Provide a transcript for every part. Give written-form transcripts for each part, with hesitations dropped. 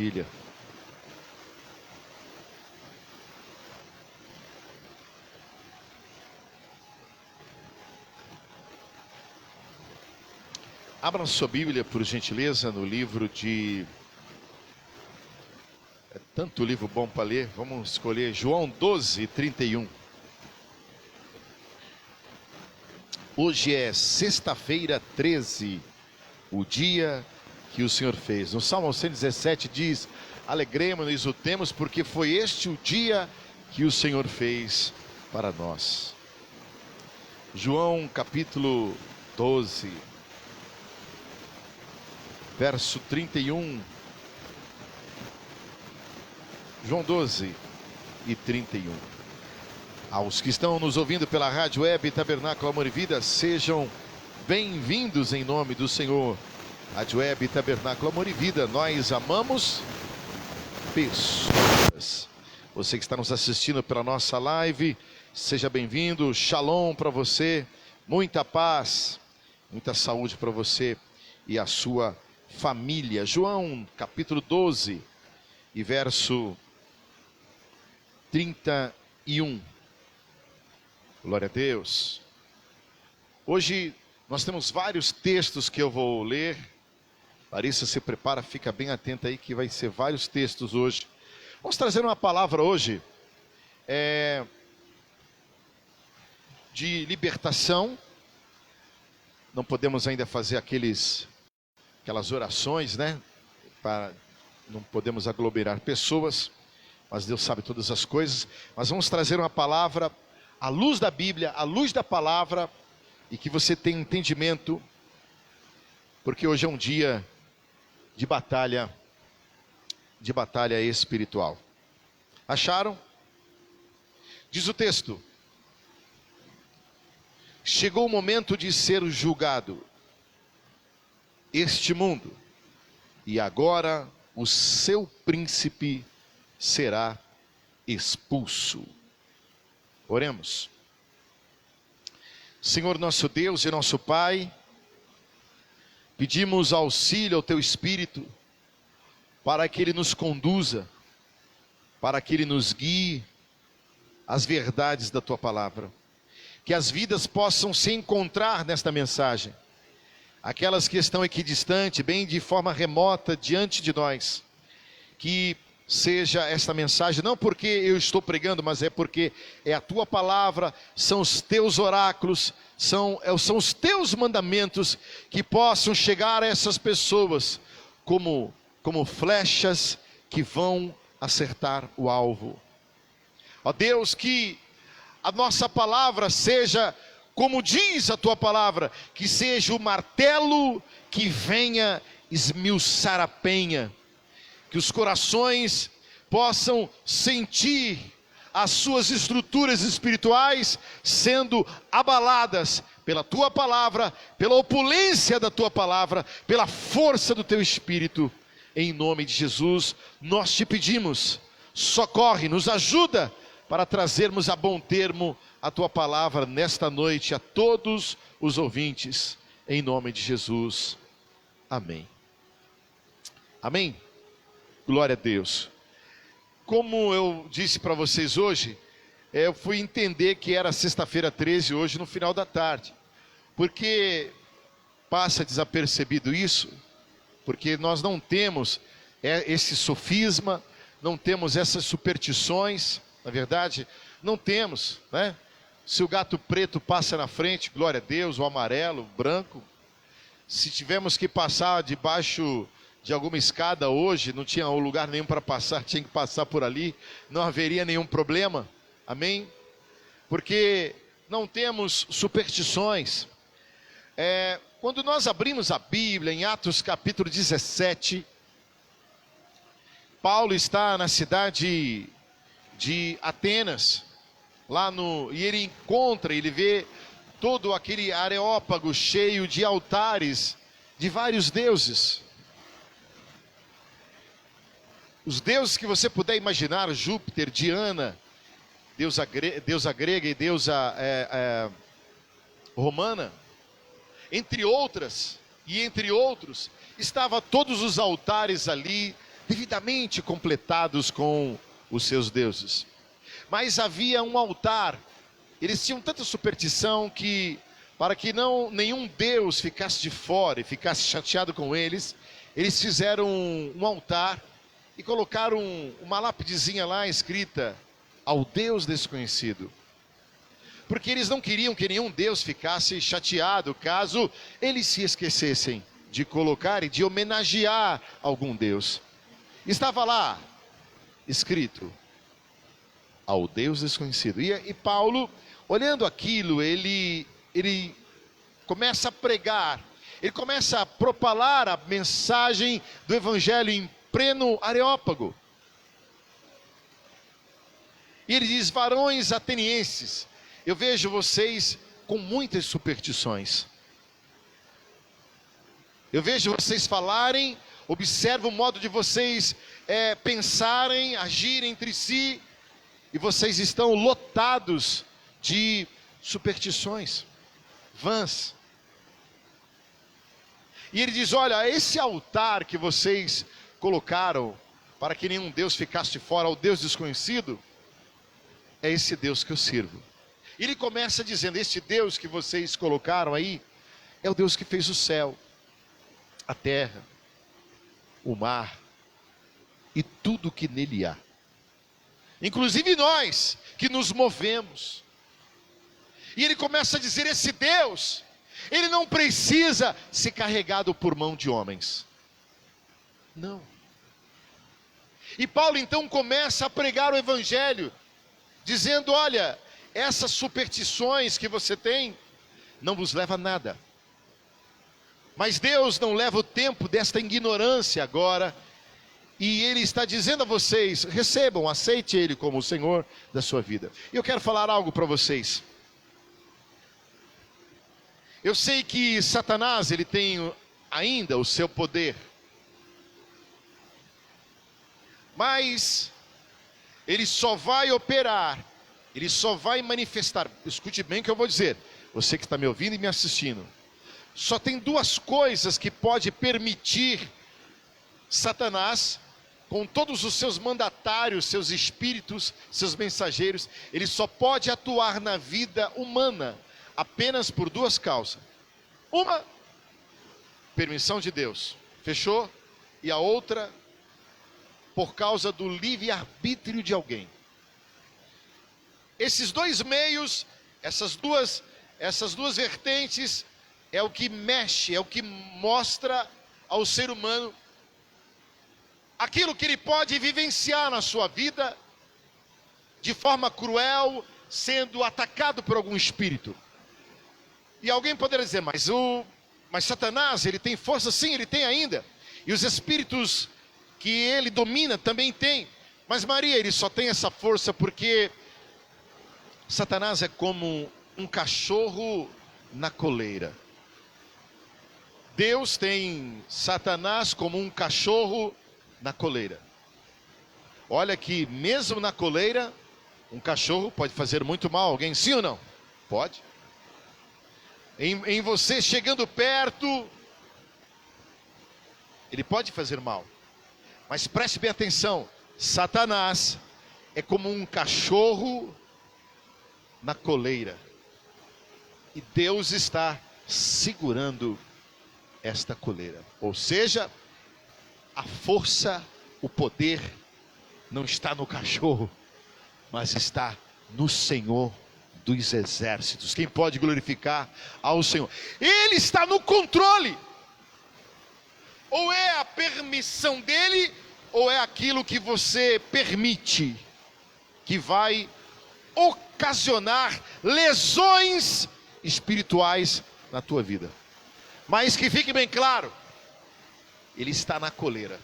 Filha. Abra sua Bíblia, por gentileza, no livro de... É tanto livro bom para ler. Vamos escolher João 12, 31. Hoje é sexta-feira 13, o dia que o Senhor fez. No Salmo 117 diz: alegremos-nos e exultemos, porque foi este o dia que o Senhor fez para nós. João capítulo 12, verso 31. João 12 e 31. Aos que estão nos ouvindo pela Rádio Web Tabernáculo Amor e Vida, sejam bem-vindos em nome do Senhor. Rádio Web Tabernáculo Amor e Vida, nós amamos pessoas. Você que está nos assistindo pela nossa live, seja bem-vindo. Shalom para você, muita paz, muita saúde para você e a sua família. João capítulo 12 e verso 31. Glória a Deus. Hoje nós temos vários textos que eu vou ler. Larissa, se prepara, fica bem atenta aí que vai ser vários textos hoje. Vamos trazer uma palavra hoje de libertação. Não podemos ainda fazer aquelas orações, né? Não podemos aglomerar pessoas, mas Deus sabe todas as coisas. Mas vamos trazer uma palavra à luz da Bíblia, à luz da palavra, e que você tenha entendimento, porque hoje é um dia de batalha espiritual. Acharam? Diz o texto: chegou o momento de ser julgado este mundo, e agora o seu príncipe será expulso. Oremos. Senhor nosso Deus e nosso Pai, pedimos auxílio ao Teu Espírito, para que Ele nos conduza, para que Ele nos guie às verdades da Tua Palavra. Que as vidas possam se encontrar nesta mensagem. Aquelas que estão equidistante, bem de forma remota diante de nós. Que seja esta mensagem, não porque eu estou pregando, mas é porque é a Tua Palavra, são os Teus oráculos, são os Teus mandamentos, que possam chegar a essas pessoas como flechas que vão acertar o alvo. Ó Deus, que a nossa palavra seja, como diz a Tua Palavra, que seja o martelo que venha esmiuçar a penha, que os corações possam sentir as suas estruturas espirituais sendo abaladas pela Tua Palavra, pela opulência da Tua Palavra, pela força do Teu Espírito. Em nome de Jesus, nós Te pedimos, socorre, nos ajuda para trazermos a bom termo a Tua Palavra nesta noite a todos os ouvintes, em nome de Jesus, amém. Amém. Glória a Deus. Como eu disse para vocês hoje, eu fui entender que era sexta-feira 13 hoje no final da tarde. Porque passa desapercebido isso, porque nós não temos esse sofisma, não temos essas superstições, na verdade, não temos, né? Se o gato preto passa na frente, glória a Deus, o amarelo, o branco. Se tivermos que passar debaixo de alguma escada hoje, não tinha lugar nenhum para passar, tinha que passar por ali, não haveria nenhum problema, amém? Porque não temos superstições. Quando nós abrimos a Bíblia, em Atos capítulo 17, Paulo está na cidade de Atenas, e ele vê todo aquele areópago cheio de altares de vários deuses. Os deuses que você puder imaginar, Júpiter, Diana, deusa grega e deusa romana, entre outros, estavam todos os altares ali devidamente completados com os seus deuses. Mas havia um altar. Eles tinham tanta superstição que, para que nenhum deus ficasse de fora e ficasse chateado com eles, eles fizeram um altar e colocaram uma lápidezinha lá escrita: ao Deus desconhecido. Porque eles não queriam que nenhum deus ficasse chateado caso eles se esquecessem de colocar e de homenagear algum deus. Estava lá escrito: ao Deus desconhecido. E Paulo, olhando aquilo, ele começa a pregar, ele começa a propalar a mensagem do evangelho em pleno Areópago. E ele diz: varões atenienses, eu vejo vocês com muitas superstições. Eu vejo vocês falarem, observo o modo de vocês pensarem, agirem entre si, e vocês estão lotados de superstições vãs. E ele diz: olha, esse altar que vocês colocaram para que nenhum Deus ficasse de fora, ao Deus desconhecido, é esse Deus que eu sirvo. E ele começa dizendo: este Deus que vocês colocaram aí é o Deus que fez o céu, a terra, o mar e tudo que nele há. Inclusive nós que nos movemos. E ele começa a dizer: esse Deus, ele não precisa ser carregado por mão de homens. Não. E Paulo então começa a pregar o evangelho, dizendo: olha, essas superstições que você tem não vos leva a nada. Mas Deus não leva o tempo desta ignorância agora, e Ele está dizendo a vocês: recebam, aceite Ele como o Senhor da sua vida. E eu quero falar algo para vocês. Eu sei que Satanás, ele tem ainda o seu poder, mas ele só vai operar, ele só vai manifestar. Escute bem o que eu vou dizer, você que está me ouvindo e me assistindo. Só tem duas coisas que pode permitir Satanás, com todos os seus mandatários, seus espíritos, seus mensageiros, ele só pode atuar na vida humana apenas por duas causas. Uma, permissão de Deus, fechou? E a outra, por causa do livre-arbítrio de alguém. Esses dois meios, essas duas vertentes, é o que mexe, é o que mostra ao ser humano aquilo que ele pode vivenciar na sua vida de forma cruel, sendo atacado por algum espírito. E alguém poderia dizer: mas Satanás, ele tem força? Sim, ele tem ainda. E os espíritos que ele domina também tem. Mas Maria, ele só tem essa força porque Satanás é como um cachorro na coleira. Deus tem Satanás como um cachorro na coleira. Olha que mesmo na coleira, um cachorro pode fazer muito mal a alguém, sim ou não? Pode. Em você chegando perto, ele pode fazer mal. Mas preste bem atenção, Satanás é como um cachorro na coleira. E Deus está segurando esta coleira. Ou seja, a força, o poder não está no cachorro, mas está no Senhor dos exércitos. Quem pode glorificar ao Senhor? Ele está no controle. Ou é a permissão dele, ou é aquilo que você permite, que vai ocasionar lesões espirituais na tua vida. Mas que fique bem claro, ele está na coleira,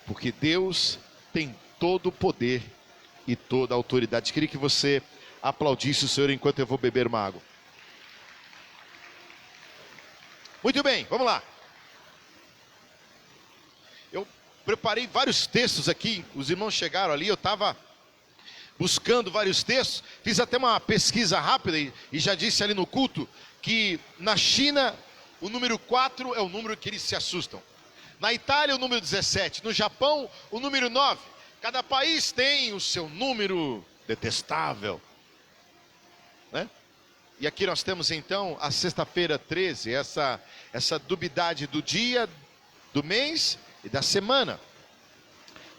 porque Deus tem todo o poder e toda a autoridade. Queria que você aplaudisse o Senhor enquanto eu vou beber uma água. Muito bem, vamos lá. Eu preparei vários textos aqui, os irmãos chegaram ali, eu estava buscando vários textos, fiz até uma pesquisa rápida e já disse ali no culto que na China o número 4 é o número que eles se assustam. Na Itália, o número 17. No Japão, o número 9. Cada país tem o seu número detestável, né? E aqui nós temos então a sexta-feira 13, essa dubiedade do dia, do mês e da semana.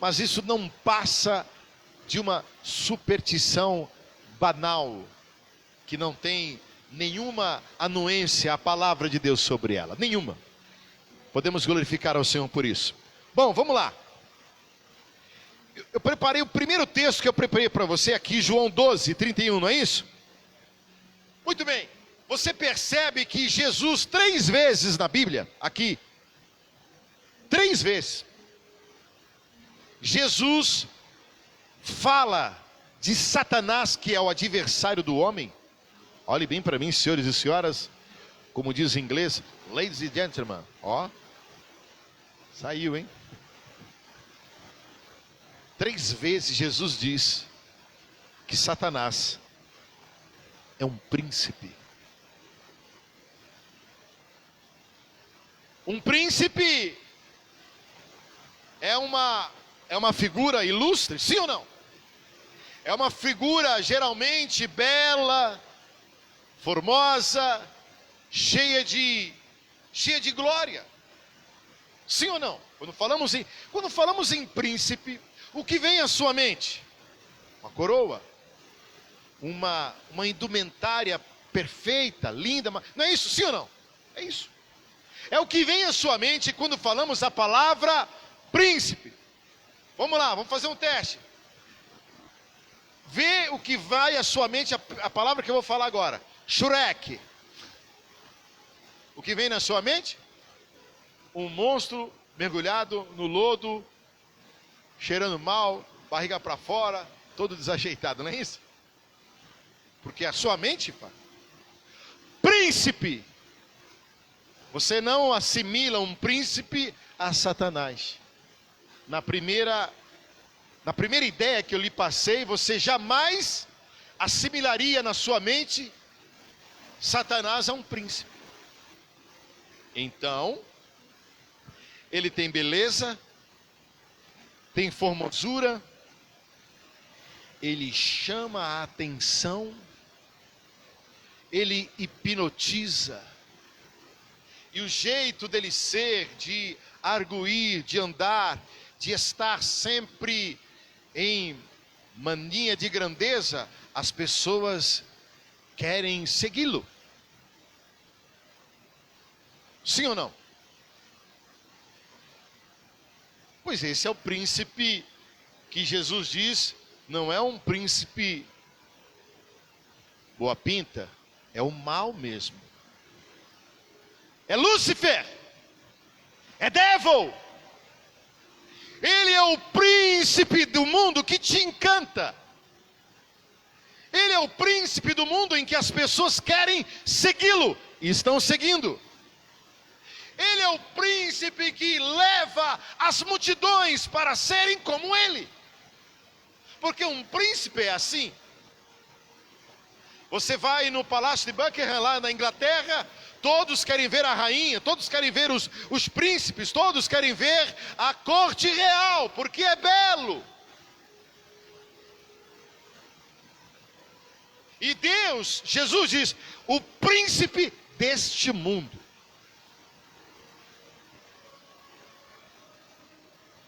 Mas isso não passa de uma superstição banal, que não tem nenhuma anuência à palavra de Deus sobre ela, nenhuma. Podemos glorificar ao Senhor por isso. Bom, vamos lá. Eu preparei o primeiro texto que eu preparei para você aqui, João 12, 31, não é isso? Muito bem. Você percebe que Jesus 3 vezes na Bíblia, aqui, 3 vezes, Jesus fala de Satanás, que é o adversário do homem. Olhe bem para mim, senhores e senhoras, como diz em inglês, ladies and gentlemen, ó, saiu, hein? 3 vezes Jesus diz que Satanás é um príncipe. Um príncipe é uma figura ilustre, sim ou não? É uma figura geralmente bela, formosa, cheia de glória. Sim ou não? Quando falamos em príncipe, o que vem à sua mente? Uma coroa, uma indumentária perfeita, linda, não é isso? Sim ou não? É isso. É o que vem à sua mente quando falamos a palavra príncipe. Vamos lá, vamos fazer um teste. Vê o que vai à sua mente, a palavra que eu vou falar agora. Shrek. O que vem na sua mente? Um monstro mergulhado no lodo, cheirando mal, barriga para fora, todo desajeitado, não é isso? Porque a sua mente, pá. Príncipe. Você não assimila um príncipe a Satanás. Na primeira ideia que eu lhe passei, você jamais assimilaria na sua mente Satanás a um príncipe. Então, ele tem beleza, tem formosura, ele chama a atenção, ele hipnotiza. E o jeito dele ser, de arguir, de andar, de estar sempre em mania de grandeza, as pessoas querem segui-lo. Sim ou não? Pois esse é o príncipe que Jesus diz, não é um príncipe boa pinta, é o mal mesmo. É Lúcifer, é Devil. Ele é o príncipe do mundo que te encanta. Ele é o príncipe do mundo em que as pessoas querem segui-lo e estão seguindo. Ele é o príncipe que leva as multidões para serem como ele. Porque um príncipe é assim. Você vai no Palácio de Buckingham lá na Inglaterra, todos querem ver a rainha, todos querem ver os príncipes, todos querem ver a corte real, porque é belo. E Deus, Jesus diz, o príncipe deste mundo.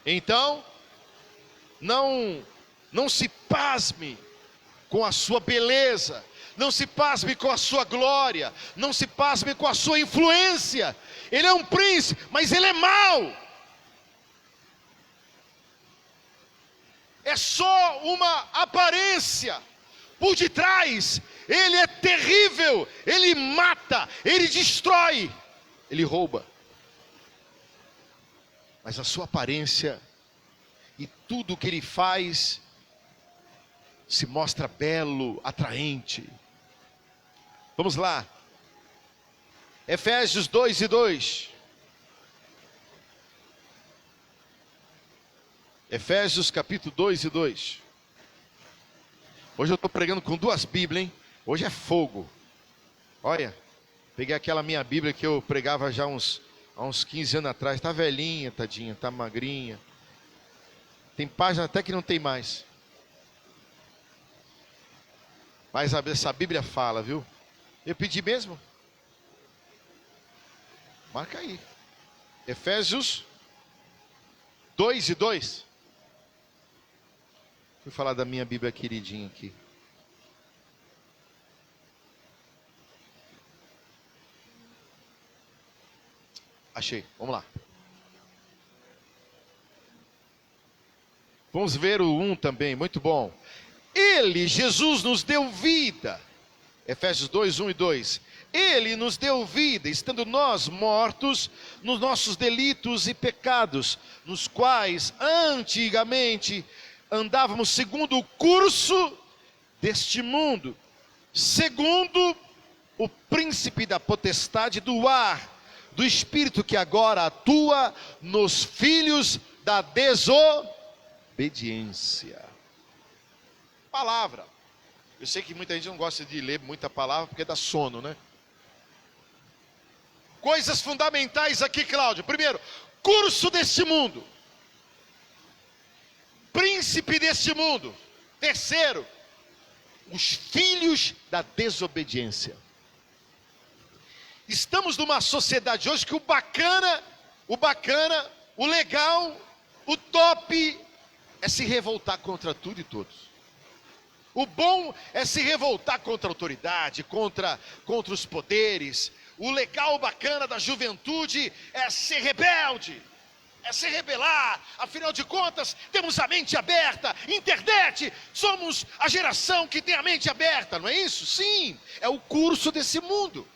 Então, não se pasme com a sua beleza, não se pasme com a sua glória, não se pasme com a sua influência. Ele é um príncipe, mas ele é mau. É só uma aparência. Por detrás, ele é terrível, ele mata, ele destrói, ele rouba. Mas a sua aparência e tudo o que ele faz se mostra belo, atraente. Vamos lá. Efésios 2:2. Efésios capítulo 2:2. Hoje eu estou pregando com 2 Bíblias, hein? Hoje é fogo. Olha, peguei aquela minha Bíblia que eu pregava já uns há uns 15 anos atrás. Está velhinha, tadinha, está magrinha. Tem página até que não tem mais. Mas essa Bíblia fala, viu? Eu pedi mesmo? Marca aí. Efésios 2:2. Fui falar da minha Bíblia queridinha aqui. Achei, vamos lá. Vamos ver o 1 também, muito bom. Ele, Jesus, nos deu vida. Efésios 2:1 e 2. Ele nos deu vida, estando nós mortos nos nossos delitos e pecados, nos quais antigamente andávamos segundo o curso deste mundo, segundo o príncipe da potestade do ar, do espírito que agora atua nos filhos da desobediência. Palavra. Eu sei que muita gente não gosta de ler muita palavra porque dá sono, né? Coisas fundamentais aqui, Cláudio. Primeiro, curso deste mundo. Príncipe deste mundo. Terceiro, os filhos da desobediência. Estamos numa sociedade hoje que o bacana, o legal, o top é se revoltar contra tudo e todos. O bom é se revoltar contra a autoridade, contra os poderes. O legal, o bacana da juventude é ser rebelde, é se rebelar. Afinal de contas, temos a mente aberta, internet, somos a geração que tem a mente aberta, não é isso? Sim, é o curso desse mundo.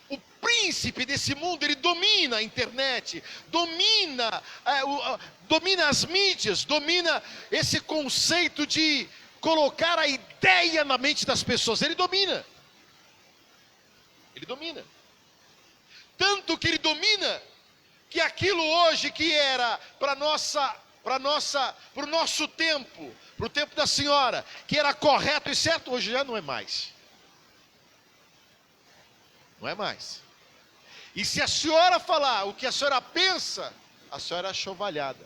O príncipe desse mundo, ele domina a internet, domina as mídias, domina esse conceito de colocar a ideia na mente das pessoas. Ele domina. Tanto que ele domina, que aquilo hoje que era para o nosso tempo, para o tempo da senhora, que era correto e certo, hoje já não é mais. Não é mais. E se a senhora falar o que a senhora pensa, a senhora é chovalhada.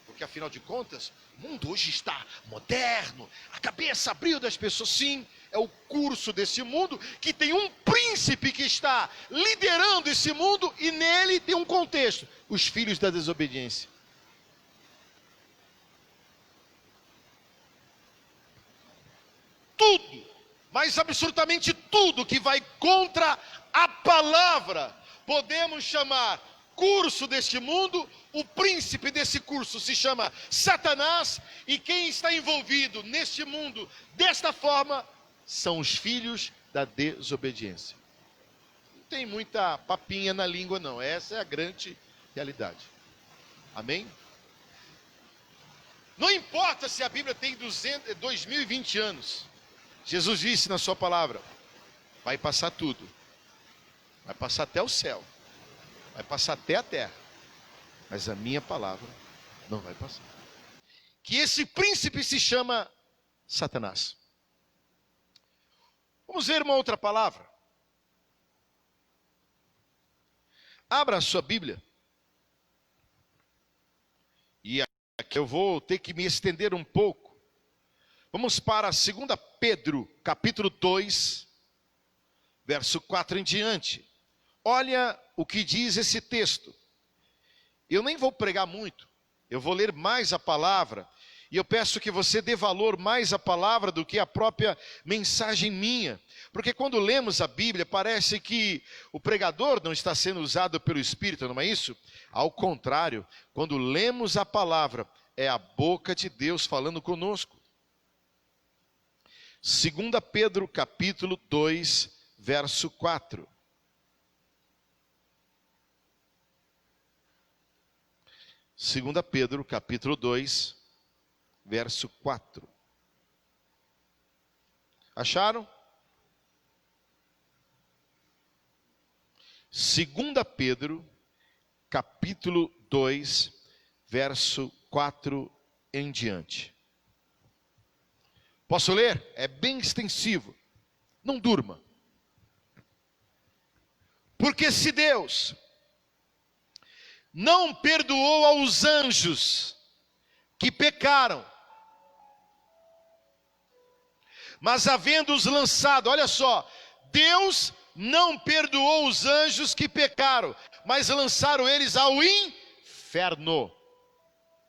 Porque afinal de contas, o mundo hoje está moderno, a cabeça abriu das pessoas. Sim, é o curso desse mundo, que tem um príncipe que está liderando esse mundo, e nele tem um contexto: os filhos da desobediência. Tudo, mas absolutamente tudo que vai contra a palavra, podemos chamar curso deste mundo. O príncipe desse curso se chama Satanás, e quem está envolvido neste mundo desta forma são os filhos da desobediência. Não tem muita papinha na língua não, essa é a grande realidade. Amém? Não importa se a Bíblia tem 2020 anos, Jesus disse na sua palavra: vai passar tudo, vai passar até o céu, vai passar até a terra, mas a minha palavra não vai passar. Que esse príncipe se chama Satanás. Vamos ver uma outra palavra. Abra a sua Bíblia. E aqui eu vou ter que me estender um pouco. Vamos para 2 Pedro, capítulo 2, verso 4 em diante. Olha o que diz esse texto. Eu nem vou pregar muito, eu vou ler mais a palavra, e eu peço que você dê valor mais à palavra do que à própria mensagem minha. Porque quando lemos a Bíblia, parece que o pregador não está sendo usado pelo Espírito, não é isso? Ao contrário, quando lemos a palavra, é a boca de Deus falando conosco. 2 Pedro, capítulo 2, verso 4. Segunda Pedro, capítulo 2, verso 4. Acharam? 2 Pedro, capítulo 2, verso 4 em diante. Posso ler? É bem extensivo. Não durma. Porque se Deus não perdoou aos anjos que pecaram, mas havendo-os lançado, olha só, Deus não perdoou os anjos que pecaram, mas lançaram eles ao inferno.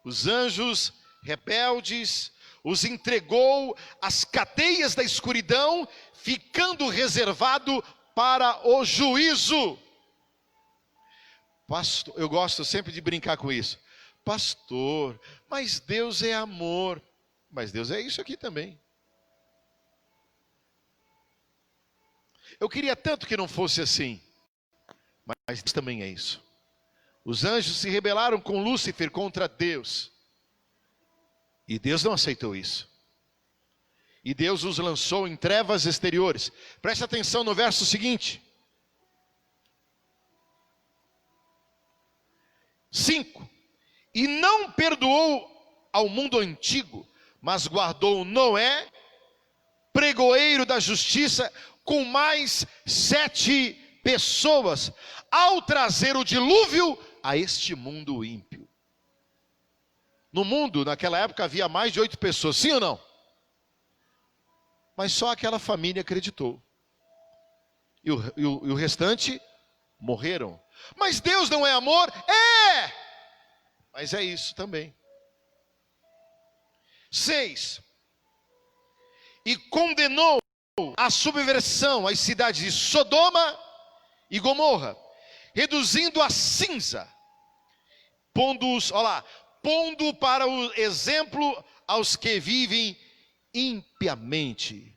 Os anjos rebeldes os entregou às cadeias da escuridão, ficando reservado para o juízo. Pastor, eu gosto sempre de brincar com isso. Pastor, mas Deus é amor. Mas Deus é isso aqui também. Eu queria tanto que não fosse assim, mas Deus também é isso. Os anjos se rebelaram com Lúcifer contra Deus, e Deus não aceitou isso. E Deus os lançou em trevas exteriores. Preste atenção no verso seguinte. 5. E não perdoou ao mundo antigo, mas guardou Noé, pregoeiro da justiça, com mais 7 pessoas, ao trazer o dilúvio a este mundo ímpio. No mundo, naquela época, havia mais de 8 pessoas, sim ou não? Mas só aquela família acreditou. E o restante morreram. Mas Deus não é amor? É! Mas é isso também. 6. E condenou a subversão às cidades de Sodoma e Gomorra, reduzindo a cinza, pondo para o exemplo aos que vivem impiamente.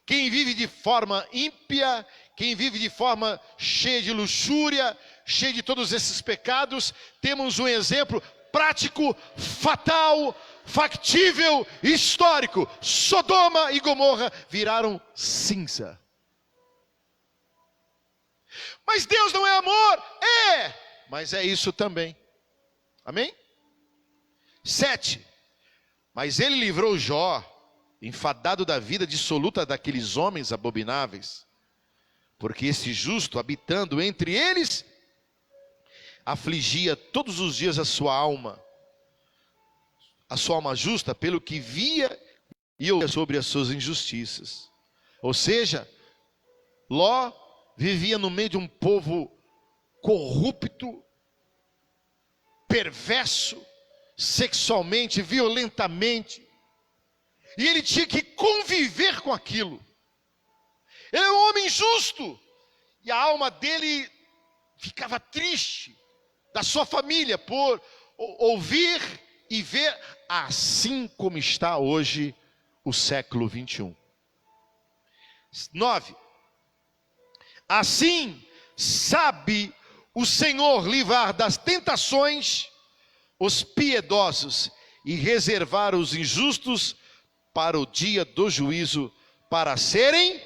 Quem vive de forma ímpia, quem vive de forma cheia de luxúria, cheia de todos esses pecados, temos um exemplo prático, fatal, factível, histórico. Sodoma e Gomorra viraram cinza. Mas Deus não é amor? É! Mas é isso também. Amém? 7. Mas ele livrou Jó, enfadado da vida dissoluta daqueles homens abomináveis, porque esse justo, habitando entre eles, afligia todos os dias a sua alma justa, pelo que via e ouvia sobre as suas injustiças. Ou seja, Ló vivia no meio de um povo corrupto, perverso, sexualmente, violentamente, e ele tinha que conviver com aquilo. Ele é um homem justo, e a alma dele ficava triste, da sua família, por ouvir e ver, assim como está hoje o século 21. 9. Assim sabe o Senhor livrar das tentações os piedosos e reservar os injustos para o dia do juízo, para serem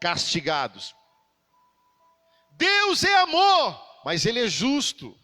castigados. Deus é amor, mas Ele é justo.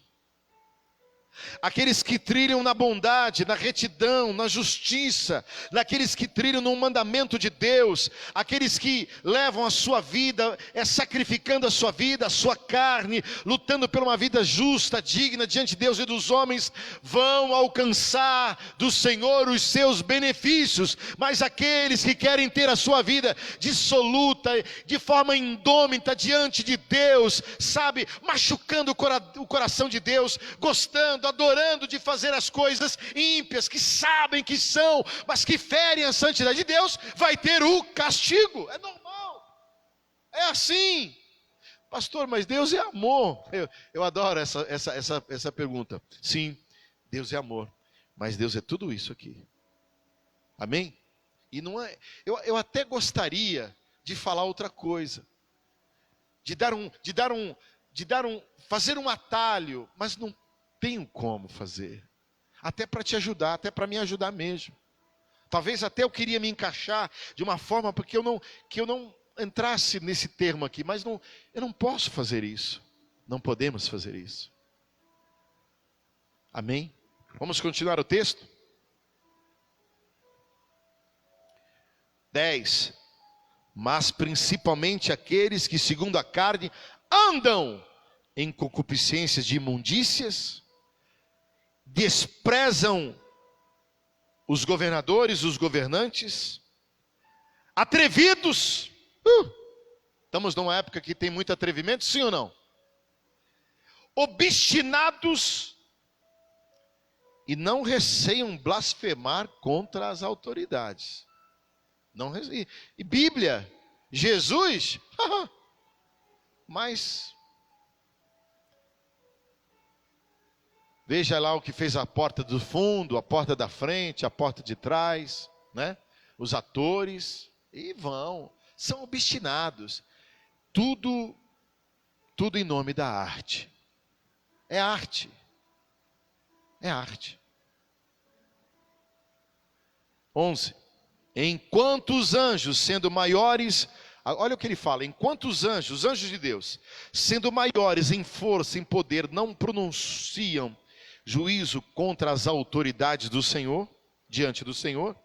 Aqueles que trilham na bondade, na retidão, na justiça, naqueles que trilham no mandamento de Deus, aqueles que levam a sua vida, sacrificando a sua vida, a sua carne, lutando por uma vida justa, digna diante de Deus e dos homens, vão alcançar do Senhor os seus benefícios. Mas aqueles que querem ter a sua vida dissoluta, de forma indômita diante de Deus, sabe, machucando o coração de Deus, gostando, adorando de fazer as coisas ímpias, que sabem que são, mas que ferem a santidade de Deus, vai ter o castigo. É normal, é assim. Pastor, mas Deus é amor. Eu adoro essa pergunta. Sim, Deus é amor, mas Deus é tudo isso aqui. Amém? E não é. Eu até gostaria de falar outra coisa, fazer um atalho, mas não tenho como fazer, até para te ajudar, até para me ajudar mesmo. Talvez até eu queria me encaixar de uma forma porque que eu não entrasse nesse termo aqui, mas eu não posso fazer isso, não podemos fazer isso. Amém? Vamos continuar o texto? 10. Mas principalmente aqueles que segundo a carne andam em concupiscências de imundícias, desprezam os governadores, os governantes, atrevidos. Estamos numa época que tem muito atrevimento, sim ou não? Obstinados e não receiam blasfemar contra as autoridades. Não receiam. E Bíblia, Jesus, mas veja lá o que fez a porta do fundo, a porta da frente, a porta de trás, né? Os atores, e são obstinados. Tudo em nome da arte. É arte. É arte. 11. Enquanto os anjos, sendo maiores, olha o que ele fala, enquanto os anjos de Deus, sendo maiores em força, em poder, não pronunciam juízo contra as autoridades do Senhor, diante do Senhor,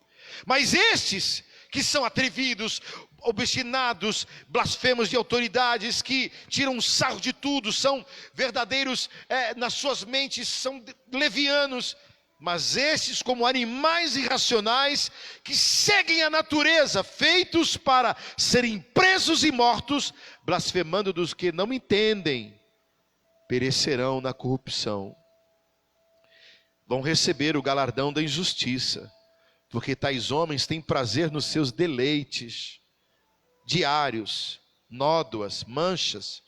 mas estes que são atrevidos, obstinados, blasfemos de autoridades, que tiram sarro de tudo, são verdadeiros, nas suas mentes, são levianos, mas esses como animais irracionais, que seguem a natureza, feitos para serem presos e mortos, blasfemando dos que não entendem, perecerão na corrupção, vão receber o galardão da injustiça, porque tais homens têm prazer nos seus deleites diários, nódoas, manchas,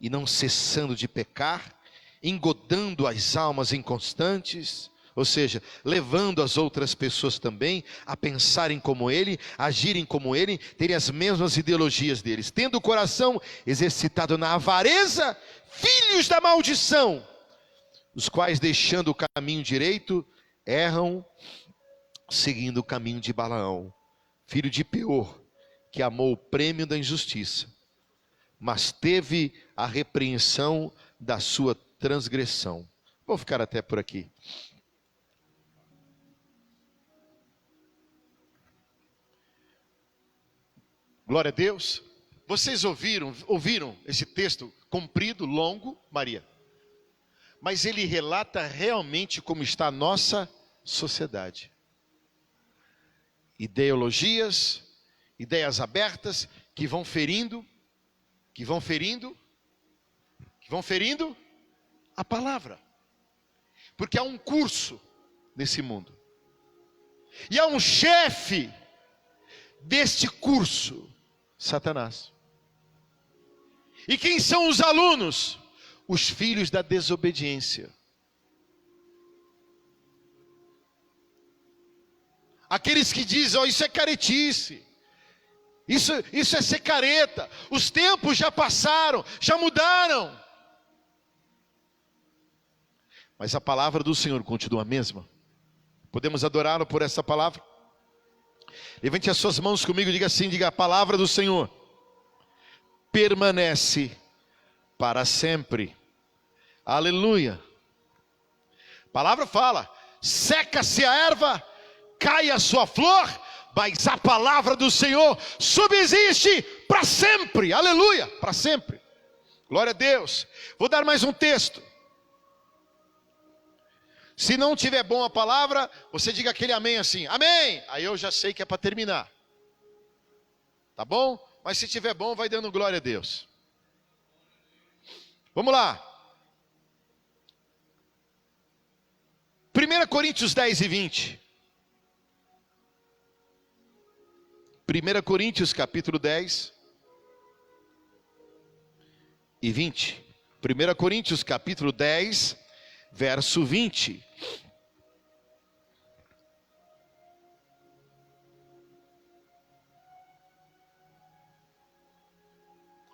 e não cessando de pecar, engodando as almas inconstantes, ou seja, levando as outras pessoas também a pensarem como ele, agirem como ele, terem as mesmas ideologias deles, tendo o coração exercitado na avareza, filhos da maldição, os quais, deixando o caminho direito, erram, seguindo o caminho de Balaão, filho de Peor, que amou o prêmio da injustiça, mas teve a repreensão da sua transgressão. Vou ficar até por aqui. Glória a Deus. Vocês ouviram esse texto comprido, longo, Maria? Mas ele relata realmente como está a nossa sociedade. Ideologias, ideias abertas que vão ferindo a palavra. Porque há um curso nesse mundo. E há um chefe deste curso, Satanás. E quem são os alunos? Os filhos da desobediência. Aqueles que dizem, isso é caretice. Isso é ser careta. Os tempos já passaram, já mudaram. Mas a palavra do Senhor continua a mesma. Podemos adorá-lo por essa palavra? Levante as suas mãos comigo e diga assim, diga, a palavra do Senhor permanece para sempre. Aleluia. A palavra fala, seca-se a erva, cai a sua flor, mas a palavra do Senhor subsiste para sempre. Aleluia, para sempre. Glória a Deus. Vou dar mais um texto. Se não tiver bom a palavra, você diga aquele amém assim, amém. Aí eu já sei que é para terminar. Tá bom? Mas se tiver bom, vai dando glória a Deus. Vamos lá. 1 Coríntios 10 e 20. 1 Coríntios capítulo 10 e 20. 1 Coríntios capítulo 10, verso 20.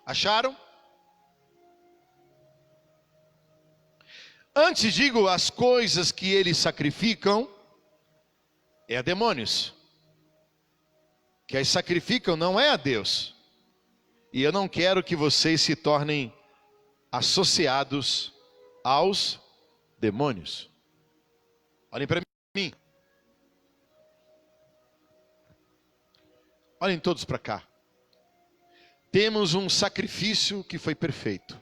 Acharam? Antes digo as coisas que eles sacrificam, é a demônios. Que as sacrificam não é a Deus. E eu não quero que vocês se tornem associados aos demônios. Olhem para mim. Olhem todos para cá. Temos um sacrifício que foi perfeito.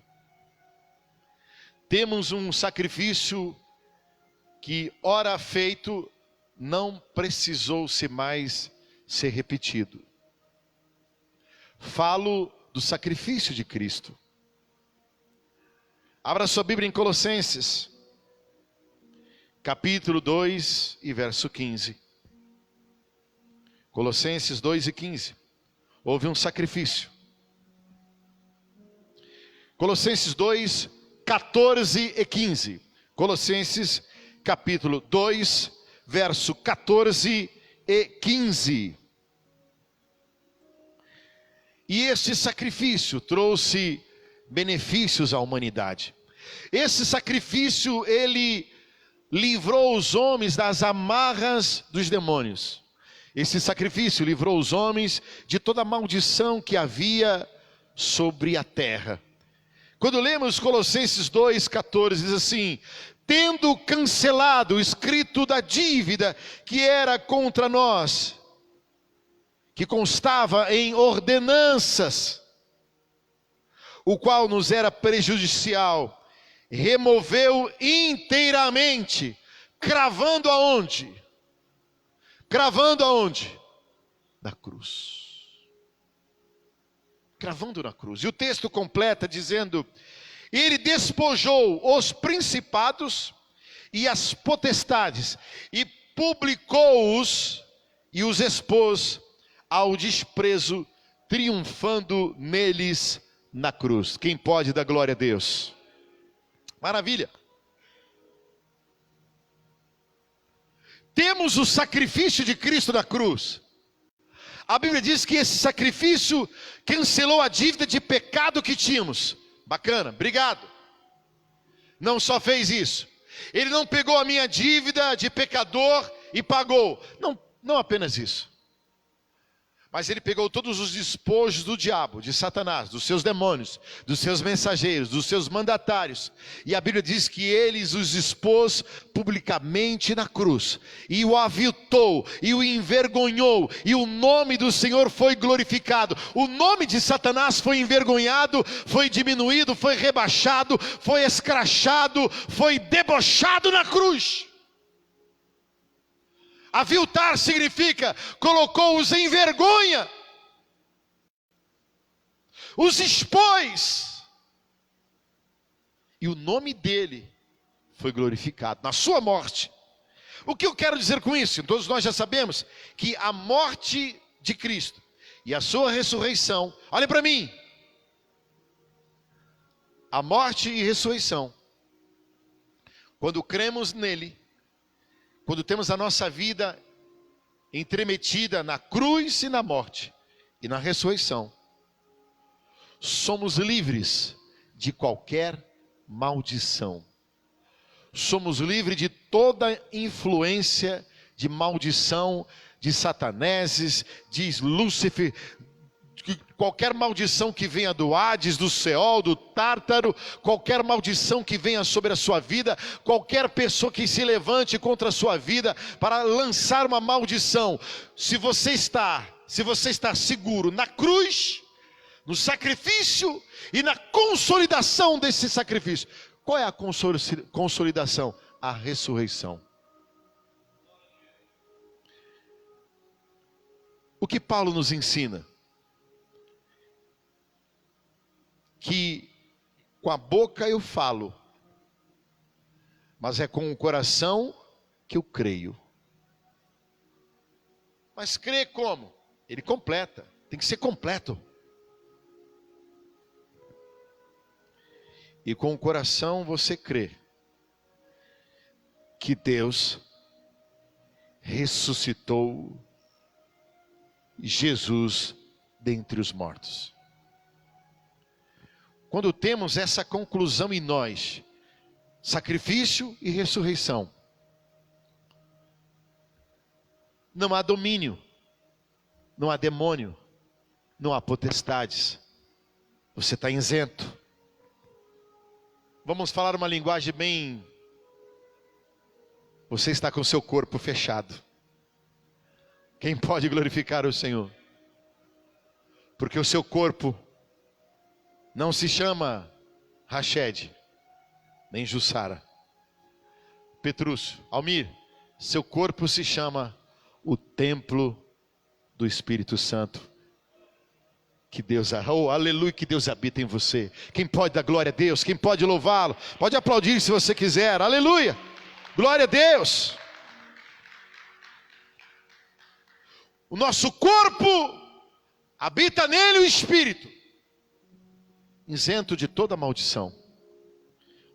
Temos um sacrifício que, ora feito, não precisou ser mais ser repetido. Falo do sacrifício de Cristo. Abra sua Bíblia em Colossenses, capítulo 2 e verso 15. Colossenses 2 e 15. Houve um sacrifício. Colossenses 2, 14 e 15. Colossenses capítulo 2, verso 14 e 15. E este sacrifício trouxe benefícios à humanidade. Esse sacrifício, ele livrou os homens das amarras dos demônios. Esse sacrifício livrou os homens de toda a maldição que havia sobre a terra. Quando lemos Colossenses 2,14, diz assim: tendo cancelado o escrito da dívida que era contra nós, que constava em ordenanças, o qual nos era prejudicial, removeu inteiramente, cravando aonde? Cravando aonde? Na cruz. Cravando na cruz. E o texto completa dizendo: ele despojou os principados e as potestades, e publicou-os e os expôs ao desprezo, triunfando neles na cruz. Quem pode dar glória a Deus? Maravilha. Temos o sacrifício de Cristo na cruz. A Bíblia diz que esse sacrifício cancelou a dívida de pecado que tínhamos. Bacana, obrigado. Não só fez isso, ele não pegou a minha dívida de pecador e pagou. Não apenas isso. Mas ele pegou todos os despojos do diabo, de Satanás, dos seus demônios, dos seus mensageiros, dos seus mandatários. E a Bíblia diz que ele os expôs publicamente na cruz. E o aviltou, e o envergonhou. E o nome do Senhor foi glorificado. O nome de Satanás foi envergonhado, foi diminuído, foi rebaixado, foi escrachado, foi debochado na cruz. Aviltar significa colocou-os em vergonha, os expôs, e o nome dele foi glorificado na sua morte. O que eu quero dizer com isso? Todos nós já sabemos que a morte de Cristo e a sua ressurreição, olhem para mim, a morte e ressurreição, quando cremos nele, quando temos a nossa vida entremetida na cruz e na morte e na ressurreição, somos livres de qualquer maldição. Somos livres de toda influência de maldição, de Sataneses, de Lúcifer, qualquer maldição que venha do Hades, do Seol, do Tártaro, qualquer maldição que venha sobre a sua vida, qualquer pessoa que se levante contra a sua vida para lançar uma maldição, se você está seguro na cruz, no sacrifício e na consolidação desse sacrifício. Qual é a consolidação? A ressurreição. O que Paulo nos ensina? Que com a boca eu falo, mas é com o coração que eu creio. Mas crer como? Ele completa, tem que ser completo. E com o coração você crê que Deus ressuscitou Jesus dentre os mortos. Quando temos essa conclusão em nós, sacrifício e ressurreição, não há domínio, não há demônio, não há potestades, você está isento. Vamos falar uma linguagem bem... Você está com o seu corpo fechado. Quem pode glorificar o Senhor? Porque o seu corpo não se chama Rached, nem Jussara. Petrúcio, Almir, seu corpo se chama o templo do Espírito Santo. Que Deus, oh, aleluia, que Deus habita em você. Quem pode dar glória a Deus? Quem pode louvá-lo? Pode aplaudir se você quiser, aleluia, glória a Deus. O nosso corpo, habita nele o Espírito, isento de toda maldição,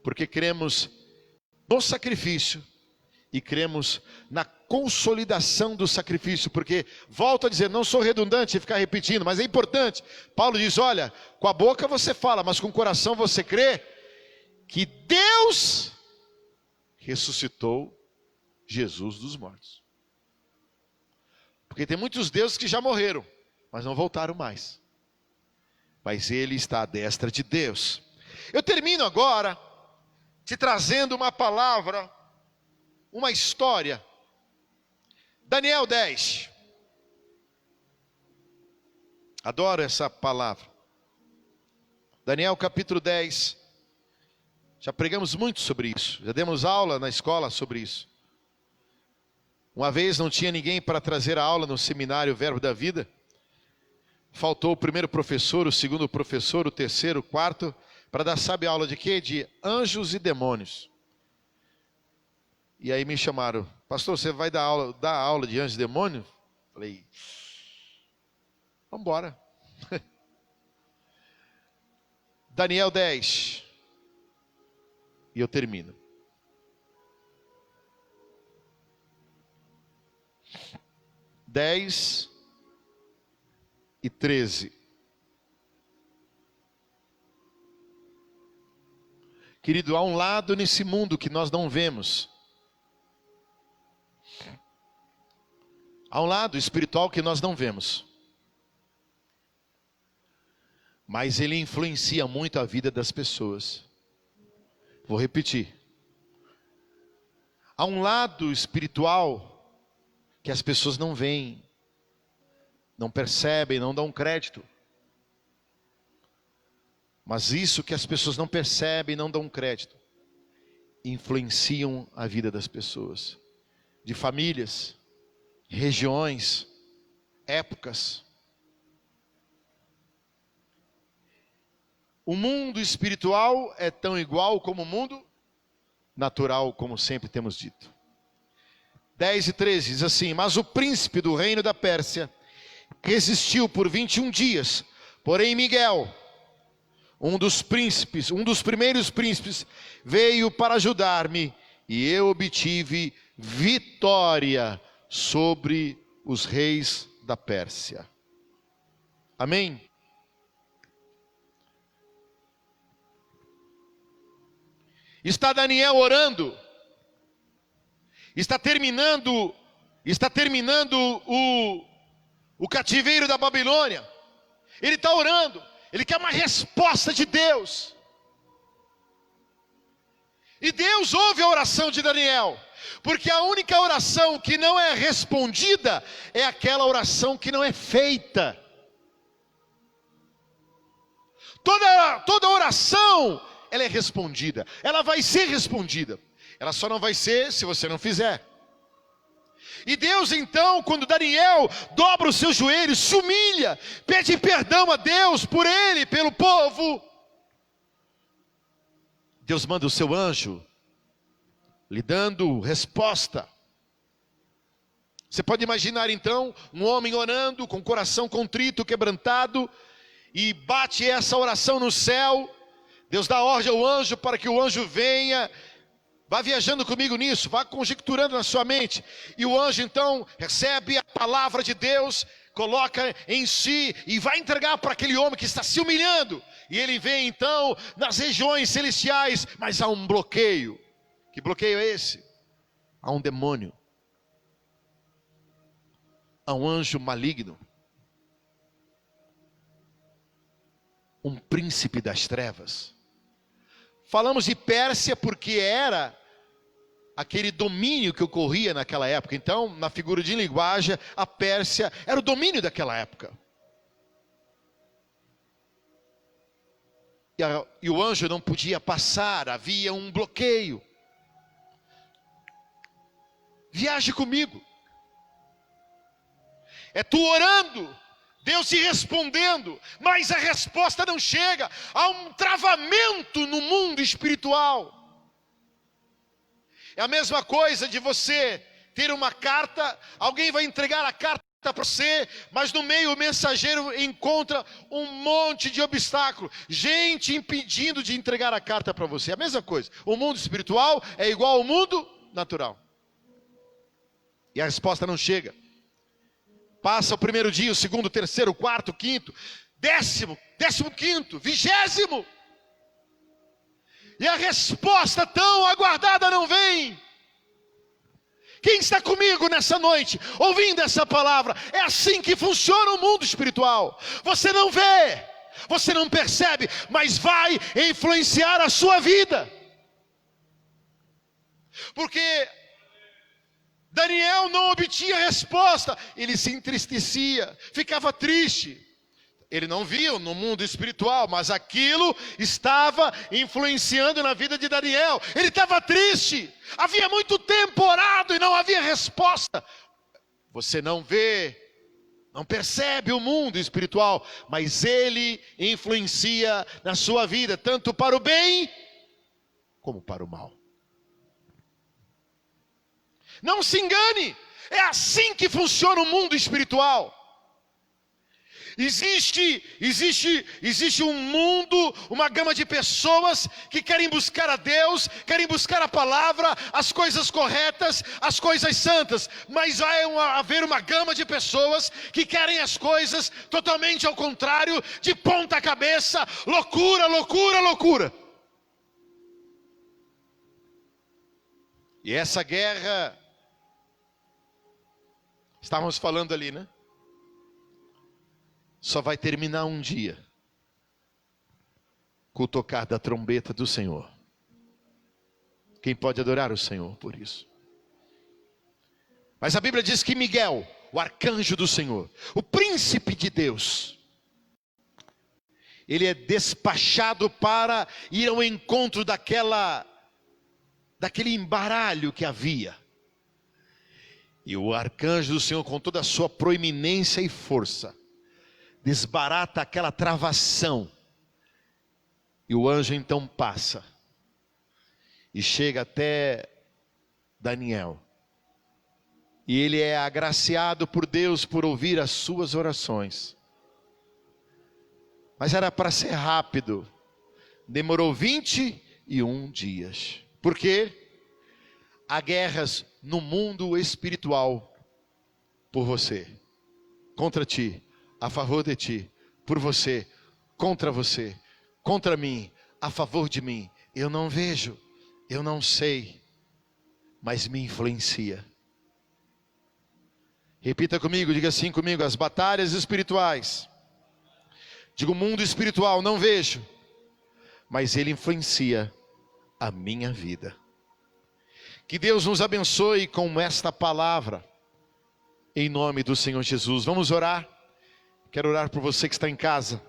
porque cremos no sacrifício e cremos na consolidação do sacrifício, porque, volto a dizer, não sou redundante em ficar repetindo, mas é importante. Paulo diz, olha, com a boca você fala, mas com o coração você crê que Deus ressuscitou Jesus dos mortos. Porque tem muitos deuses que já morreram, mas não voltaram mais. Mas ele está à destra de Deus. Eu termino agora te trazendo uma palavra, uma história. Daniel 10. Adoro essa palavra. Daniel capítulo 10. Já pregamos muito sobre isso. Já demos aula na escola sobre isso. Uma vez não tinha ninguém para trazer a aula no seminário Verbo da Vida. Faltou o primeiro professor, o segundo professor, o terceiro, o quarto, para dar, sabe, aula de quê? De anjos e demônios. E aí me chamaram, pastor, você vai dar aula de anjos e demônios? Falei, vamos embora. Daniel 10. E eu termino. Dez e 13. Querido, há um lado nesse mundo que nós não vemos. Há um lado espiritual que nós não vemos. Mas ele influencia muito a vida das pessoas. Vou repetir. Há um lado espiritual que as pessoas não veem, não percebem, não dão crédito. Mas isso que as pessoas não percebem, não dão crédito, influenciam a vida das pessoas, de famílias, regiões, épocas. O mundo espiritual é tão igual como o mundo natural, como sempre temos dito. 10 e 13 diz assim, mas o príncipe do reino da Pérsia resistiu por 21 dias, porém Miguel, um dos primeiros príncipes, veio para ajudar-me, e eu obtive vitória sobre os reis da Pérsia. Amém? Está Daniel orando, está terminando o cativeiro da Babilônia. Ele está orando, ele quer uma resposta de Deus. E Deus ouve a oração de Daniel, porque a única oração que não é respondida é aquela oração que não é feita. Toda oração, ela é respondida, ela vai ser respondida. Ela só não vai ser se você não fizer. E Deus então, quando Daniel dobra os seus joelhos, se humilha, pede perdão a Deus por ele, pelo povo, Deus manda o seu anjo, lhe dando resposta. Você pode imaginar então, um homem orando, com o coração contrito, quebrantado, e bate essa oração no céu. Deus dá ordem ao anjo para que o anjo venha. Vá viajando comigo nisso, vá conjecturando na sua mente. E o anjo então recebe a palavra de Deus, coloca em si e vai entregar para aquele homem que está se humilhando. E ele vem então nas regiões celestiais, mas há um bloqueio. Que bloqueio é esse? Há um demônio. Há um anjo maligno. Um príncipe das trevas. Falamos de Pérsia porque era aquele domínio que ocorria naquela época. Então, na figura de linguagem, a Pérsia era o domínio daquela época. e o anjo não podia passar, havia um bloqueio. Viaje comigo. É tu orando, Deus te respondendo, mas a resposta não chega. Há um travamento no mundo espiritual. É a mesma coisa de você ter uma carta, alguém vai entregar a carta para você, mas no meio o mensageiro encontra um monte de obstáculo, gente impedindo de entregar a carta para você. É a mesma coisa. O mundo espiritual é igual ao mundo natural. E a resposta não chega. Passa o primeiro dia, o segundo, o terceiro, o quarto, o quinto, 15º, 20º. E a resposta tão aguardada não vem. Quem está comigo nessa noite, ouvindo essa palavra? É assim que funciona o mundo espiritual. Você não vê, você não percebe, mas vai influenciar a sua vida. Porque Daniel não obtinha resposta, ele se entristecia, ficava triste. Ele não viu no mundo espiritual, mas aquilo estava influenciando na vida de Daniel. Ele estava triste, havia muito tempo orado e não havia resposta. Você não vê, não percebe o mundo espiritual, mas ele influencia na sua vida, tanto para o bem como para o mal. Não se engane, é assim que funciona o mundo espiritual. Existe um mundo, uma gama de pessoas que querem buscar a Deus, querem buscar a palavra, as coisas corretas, as coisas santas. Mas vai haver uma gama de pessoas que querem as coisas totalmente ao contrário, de ponta cabeça, loucura, loucura, loucura. E essa guerra, estávamos falando ali, né? Só vai terminar um dia com o tocar da trombeta do Senhor. Quem pode adorar o Senhor por isso? Mas a Bíblia diz que Miguel, o arcanjo do Senhor, o príncipe de Deus, ele é despachado para ir ao encontro daquele embaralho que havia. E o arcanjo do Senhor, com toda a sua proeminência e força, desbarata aquela travação. E o anjo então passa e chega até Daniel. E ele é agraciado por Deus por ouvir as suas orações. Mas era para ser rápido. Demorou 21 dias. Por quê? Há guerras no mundo espiritual por você, contra ti, a favor de ti, por você, contra mim, a favor de mim. Eu não vejo, eu não sei, mas me influencia. Repita comigo, diga assim comigo: as batalhas espirituais. Digo, mundo espiritual, não vejo, mas ele influencia a minha vida. Que Deus nos abençoe com esta palavra, em nome do Senhor Jesus. Vamos orar. Quero orar por você que está em casa.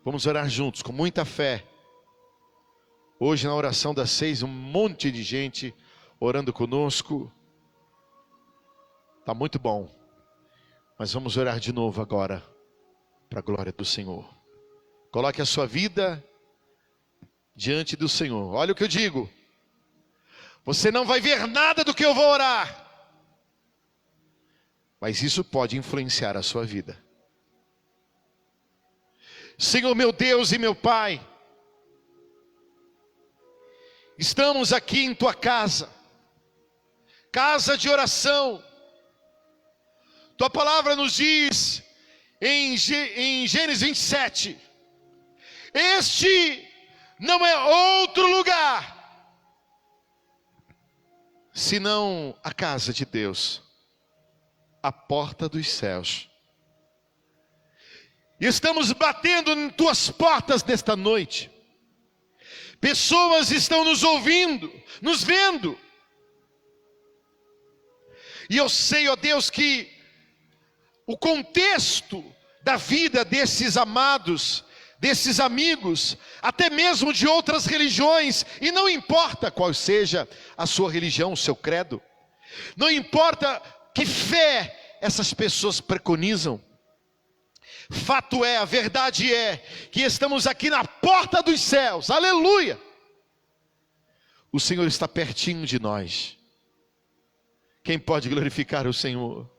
Vamos orar juntos, com muita fé. Hoje na oração das 6, um monte de gente orando conosco. Está muito bom. Mas vamos orar de novo agora, para a glória do Senhor. Coloque a sua vida diante do Senhor. Olha o que eu digo. Você não vai ver nada do que eu vou orar, mas isso pode influenciar a sua vida. Senhor meu Deus e meu Pai, estamos aqui em tua casa, casa de oração. Tua palavra nos diz em Gênesis 27, este não é outro lugar senão a casa de Deus, a porta dos céus. E estamos batendo em tuas portas nesta noite. Pessoas estão nos ouvindo, nos vendo. E eu sei, ó Deus, que o contexto da vida desses amados desses amigos, até mesmo de outras religiões, e não importa qual seja a sua religião, o seu credo, não importa que fé essas pessoas preconizam. Fato é, a verdade é, que estamos aqui na porta dos céus, aleluia! O Senhor está pertinho de nós. Quem pode glorificar o Senhor?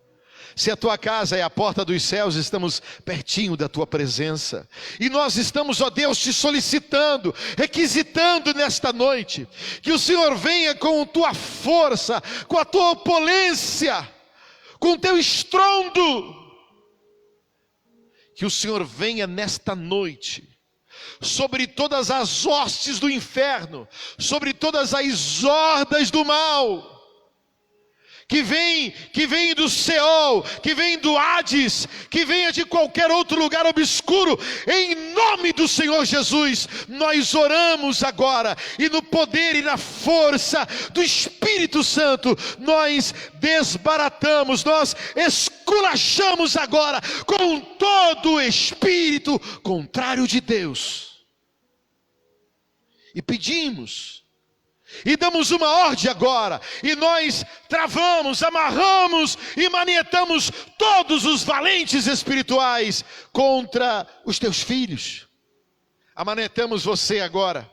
Se a tua casa é a porta dos céus, estamos pertinho da tua presença. E nós estamos, ó Deus, te solicitando, requisitando nesta noite, que o Senhor venha com a tua força, com a tua opulência, com o teu estrondo. Que o Senhor venha nesta noite, sobre todas as hostes do inferno, sobre todas as hordas do mal, que vem do Seol, que vem do Hades, que venha de qualquer outro lugar obscuro, em nome do Senhor Jesus, nós oramos agora, e no poder e na força do Espírito Santo, nós desbaratamos, nós esculachamos agora, com todo o espírito contrário de Deus, e pedimos, e damos uma ordem agora, e nós travamos, amarramos e manietamos todos os valentes espirituais contra os teus filhos. Amanietamos você agora,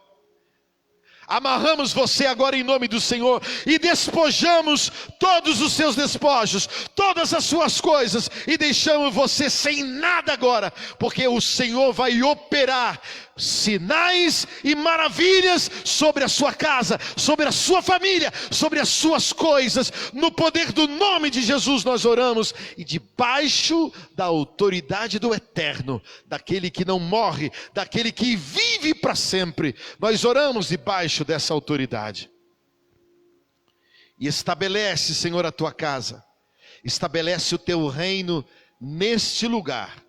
amarramos você agora em nome do Senhor, e despojamos todos os seus despojos, todas as suas coisas, e deixamos você sem nada agora, porque o Senhor vai operar sinais e maravilhas sobre a sua casa, sobre a sua família, sobre as suas coisas. No poder do nome de Jesus nós oramos, e debaixo da autoridade do Eterno, daquele que não morre, daquele que vive para sempre, nós oramos debaixo dessa autoridade. E estabelece, Senhor, a tua casa, estabelece o teu reino neste lugar,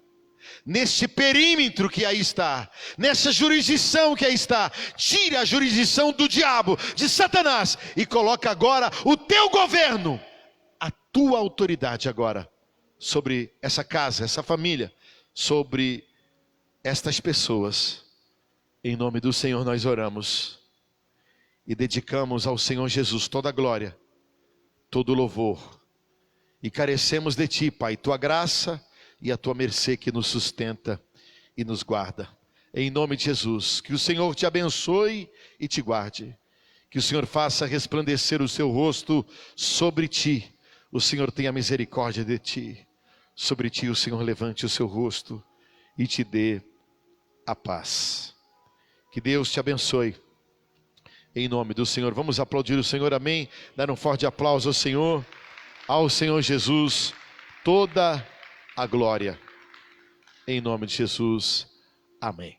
neste perímetro que aí está, nessa jurisdição que aí está. Tira a jurisdição do diabo, de Satanás, e coloca agora o teu governo, a tua autoridade agora, sobre essa casa, essa família, sobre estas pessoas. Em nome do Senhor nós oramos, e dedicamos ao Senhor Jesus toda a glória, todo o louvor, e carecemos de ti, Pai, tua graça e a tua mercê que nos sustenta e nos guarda. Em nome de Jesus, que o Senhor te abençoe e te guarde, que o Senhor faça resplandecer o seu rosto sobre ti, o Senhor tenha misericórdia de ti, sobre ti o Senhor levante o seu rosto e te dê a paz. Que Deus te abençoe, em nome do Senhor. Vamos aplaudir o Senhor, amém? Dar um forte aplauso ao Senhor Jesus, toda a glória, em nome de Jesus, amém.